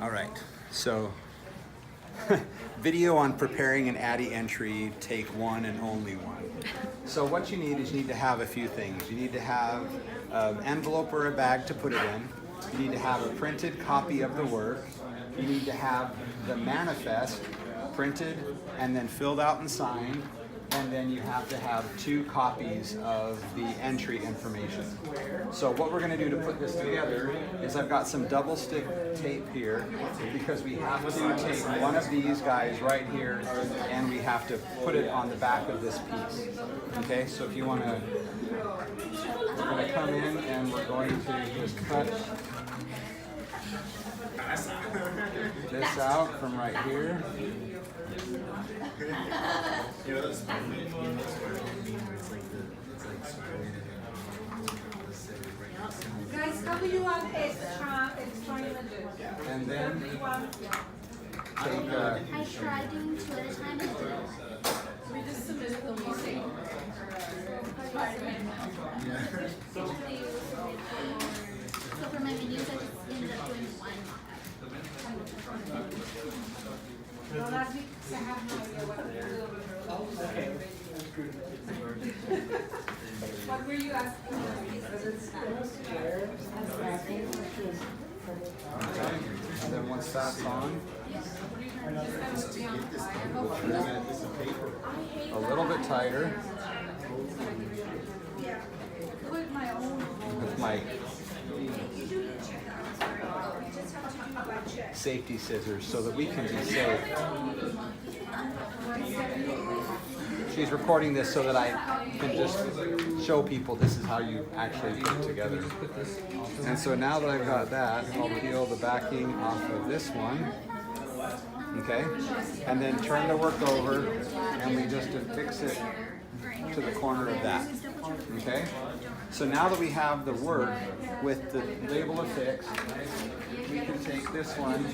All right, so video on preparing an ADDY entry, take one and only one. So what you need is you need to have a few things. You need to have an envelope or a bag to put it in. You need to have a printed copy of the work. You need to have the manifest printed and then filled out and signed. And then you have to have 2 copies of the entry information. So what we're going to do to put this together is I've got some double stick tape here because we have to take one of these guys right here and we have to put it on the back of this piece. Okay, so if you want to, we're going to come in and we're going to just cut this out from right here. Guys, how do you want extra images? And then take I tried doing 2 at a time and it didn't. We just submitted the meeting. So for my menus, I just ended up doing 1 Well, last week I have no idea what to do. What were you asking? okay. And then once that's on, a little bit tighter Put my own. with my safety scissors so that we can be safe. She's recording this so that I can just show people this is how you actually put it together. And so now that I've got that, I'll peel the backing off of this one. Okay? And then turn the work over and we just affix it to the corner of that. Okay? So now that we have the work with the label affixed, we can take this one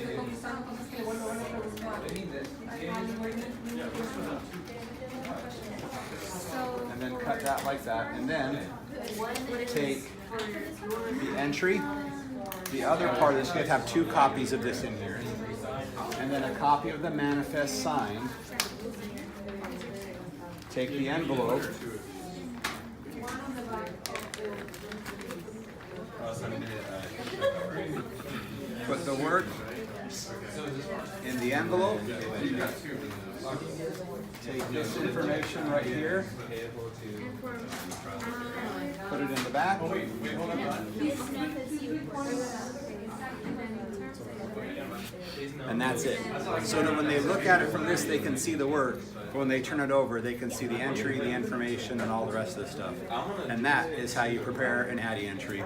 and then cut that like that, and then take the entry. The other part is going to have 2 copies of this in here, and then a copy of the manifest signed. Take the envelope. Put the work in the envelope. Take this information right here. Put it in the back. And that's it. So that when they look at it from this, they can see the work. But when they turn it over, they can see the entry, the information, and all the rest of the stuff. And that is how you prepare an ADDY entry.